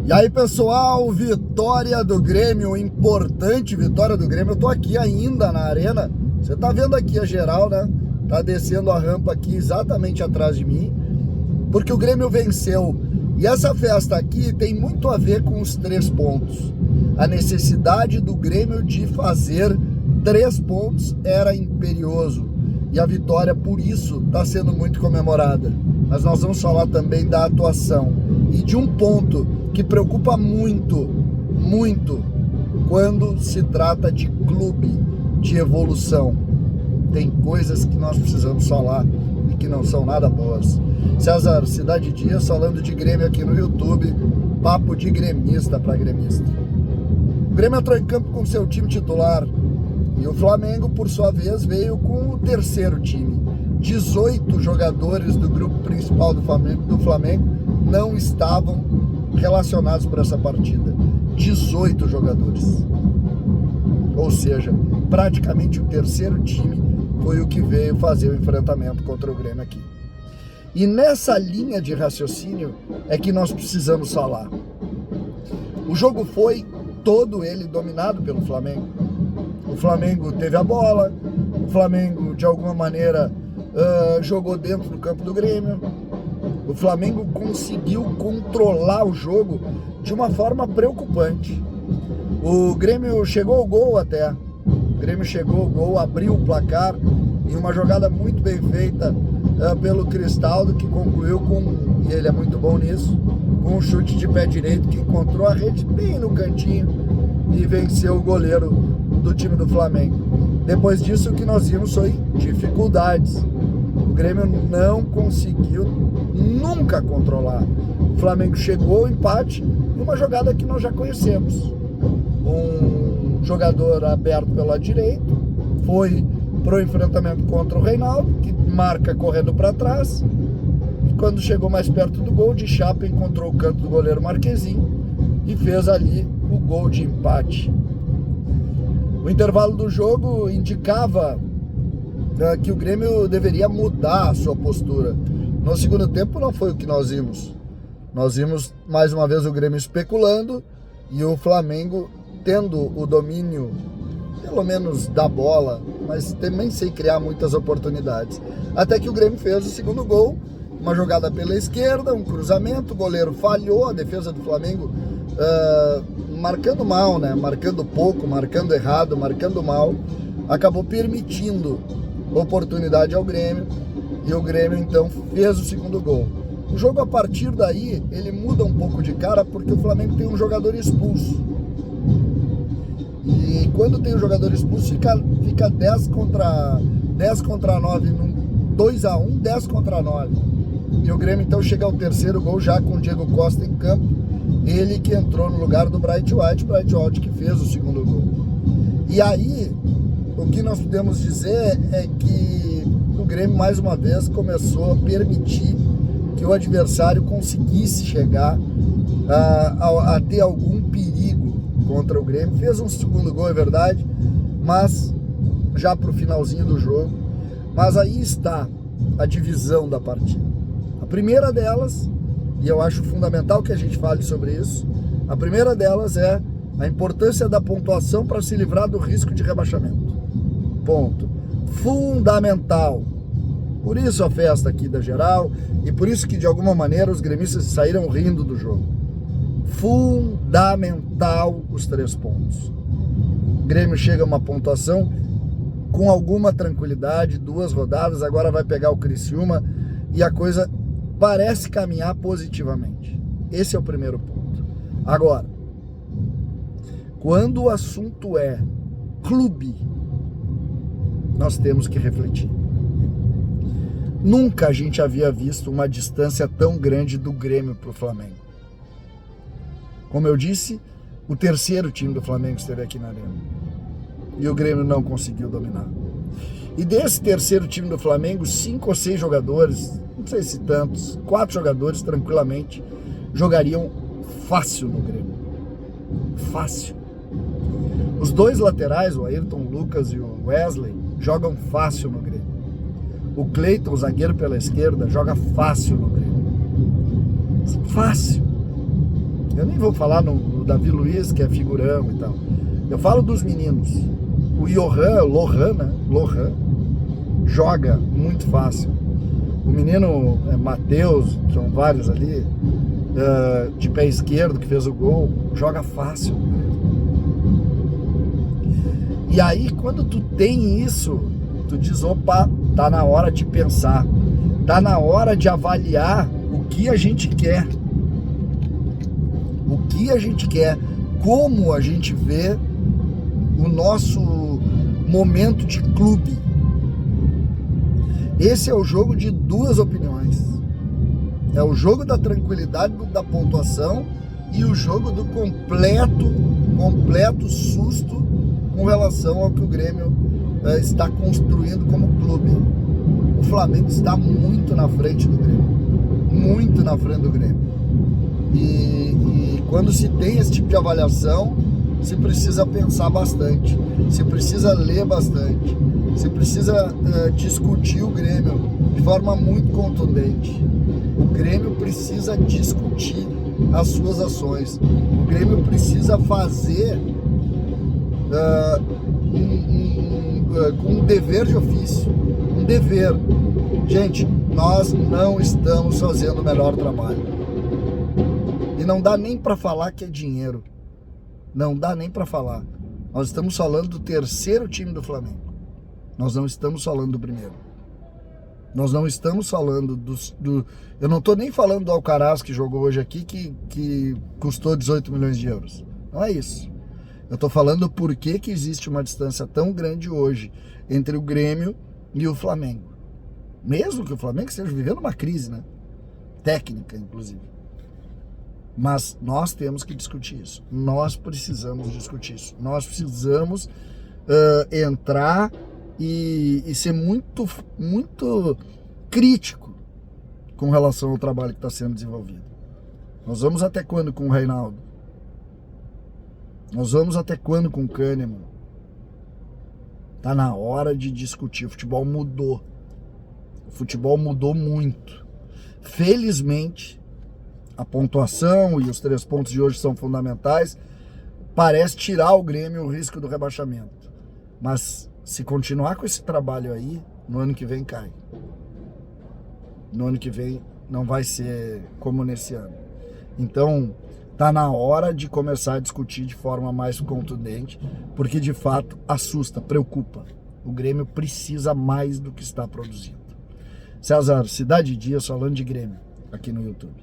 E aí, pessoal, vitória do Grêmio, importante vitória do Grêmio. Eu tô aqui ainda na arena, você tá vendo aqui a geral, né? Tá descendo a rampa aqui exatamente atrás de mim, porque o Grêmio venceu. E essa festa aqui tem muito a ver com os 3 pontos. A necessidade do Grêmio de fazer 3 pontos era imperioso. E a vitória, por isso, está sendo muito comemorada. Mas nós vamos falar também da atuação e de um ponto que preocupa muito, muito, quando se trata de clube, de evolução. Tem coisas que nós precisamos falar e que não são nada boas. César Cidade Dias falando de Grêmio aqui no YouTube, papo de gremista para gremista. O Grêmio entrou em campo com seu time titular e o Flamengo, por sua vez, veio com o terceiro time. 18 jogadores do grupo principal do Flamengo não estavam relacionados por essa partida. 18 jogadores. Ou seja, praticamente o terceiro time foi o que veio fazer o enfrentamento contra o Grêmio aqui. E nessa linha de raciocínio é que nós precisamos falar. O jogo foi todo ele dominado pelo Flamengo. O Flamengo teve a bola, o Flamengo de alguma maneira jogou dentro do campo do Grêmio. O Flamengo conseguiu controlar o jogo de uma forma preocupante. O Grêmio chegou ao gol até. O Grêmio chegou ao gol, abriu o placar em uma jogada muito bem feita pelo Cristaldo, que concluiu com, e ele é muito bom nisso, com um chute de pé direito que encontrou a rede bem no cantinho e venceu o goleiro do time do Flamengo. Depois disso, o que nós vimos foi dificuldades. O Grêmio não conseguiu nunca controlar. O Flamengo chegou ao empate em uma jogada que nós já conhecemos. Um jogador aberto pelo lado direito foi para o enfrentamento contra o Reinaldo, que marca correndo para trás. E quando chegou mais perto do gol, de chapa encontrou o canto do goleiro Marquezinho e fez ali o gol de empate. O intervalo do jogo indicava que o Grêmio deveria mudar a sua postura. No segundo tempo não foi o que nós vimos. Nós vimos mais uma vez o Grêmio especulando e o Flamengo tendo o domínio, pelo menos da bola, mas também sem criar muitas oportunidades. Até que o Grêmio fez o segundo gol, uma jogada pela esquerda, um cruzamento, o goleiro falhou, a defesa do Flamengo marcando mal, né? Marcando pouco, marcando errado, marcando mal, acabou permitindo oportunidade ao Grêmio, e o Grêmio então fez o segundo gol. O jogo, a partir daí, ele muda um pouco de cara, porque o Flamengo tem um jogador expulso, e quando tem um jogador expulso fica 10 contra 9 num 2-1, 10 contra 9, e o Grêmio então chega ao terceiro gol já com o Diego Costa em campo, ele que entrou no lugar do Bright White que fez o segundo gol. E aí o que nós podemos dizer é que o Grêmio mais uma vez começou a permitir que o adversário conseguisse chegar a ter algum perigo contra o Grêmio. Fez um segundo gol, é verdade, mas já para o finalzinho do jogo. Mas aí está a divisão da partida. A primeira delas, e eu acho fundamental que a gente fale sobre isso, a primeira delas é a importância da pontuação para se livrar do risco de rebaixamento. Ponto. Fundamental. Por isso a festa aqui da geral, e por isso que de alguma maneira os gremistas saíram rindo do jogo. Fundamental os 3 pontos. O Grêmio chega a uma pontuação com alguma tranquilidade, 2 rodadas, agora vai pegar o Criciúma e a coisa parece caminhar positivamente. Esse é o primeiro ponto. Agora, quando o assunto é clube, nós temos que refletir. Nunca a gente havia visto uma distância tão grande do Grêmio para o Flamengo. Como eu disse, o terceiro time do Flamengo esteve aqui na arena e o Grêmio não conseguiu dominar. E desse terceiro time do Flamengo, 5 ou 6 jogadores, não sei se tantos, 4 jogadores tranquilamente jogariam fácil no Grêmio. Fácil. Os 2 laterais, o Ayrton Lucas e o Wesley, jogam fácil no Grêmio. O Cleiton, o zagueiro pela esquerda, joga fácil no Grêmio. Fácil. Eu nem vou falar no Davi Luiz, que é figurão e tal. Eu falo dos meninos. O Lohan, né? Lohan joga muito fácil. O menino Matheus, são vários ali, de pé esquerdo, que fez o gol, joga fácil. E aí, quando tu tem isso, tu diz, opa, tá na hora de pensar, tá na hora de avaliar o que a gente quer. O que a gente quer, como a gente vê o nosso momento de clube. Esse é o jogo de duas opiniões. É o jogo da tranquilidade da pontuação e o jogo do completo susto com relação ao que o Grêmio está construindo como clube. O Flamengo está muito na frente do Grêmio. Muito na frente do Grêmio. E quando se tem esse tipo de avaliação, se precisa pensar bastante, se precisa ler bastante, se precisa discutir o Grêmio de forma muito contundente. O Grêmio precisa discutir as suas ações. O Grêmio precisa fazer com um dever de ofício. Um dever. Gente, nós não estamos fazendo o melhor trabalho. E não dá nem para falar que é dinheiro. Não dá nem para falar. Nós estamos falando do terceiro time do Flamengo. Nós não estamos falando do primeiro. Nós não estamos falando do... Eu não estou nem falando do Alcaraz, que jogou hoje aqui, que custou 18 milhões de euros. Não é isso. Eu estou falando por que existe uma distância tão grande hoje entre o Grêmio e o Flamengo. Mesmo que o Flamengo esteja vivendo uma crise, né? Técnica, inclusive. Mas nós temos que discutir isso. Nós precisamos discutir isso. Nós precisamos entrar e ser muito crítico com relação ao trabalho que está sendo desenvolvido. Nós vamos até quando com o Reinaldo? Nós vamos até quando com o Kahneman? Tá na hora de discutir. O futebol mudou. O futebol mudou muito. Felizmente, a pontuação e os 3 pontos de hoje são fundamentais. Parece tirar o Grêmio o risco do rebaixamento. Mas se continuar com esse trabalho aí, no ano que vem cai. No ano que vem não vai ser como nesse ano. Então, tá na hora de começar a discutir de forma mais contundente, porque de fato assusta, preocupa. O Grêmio precisa mais do que está produzindo. César, Cidade Dias falando de Grêmio aqui no YouTube.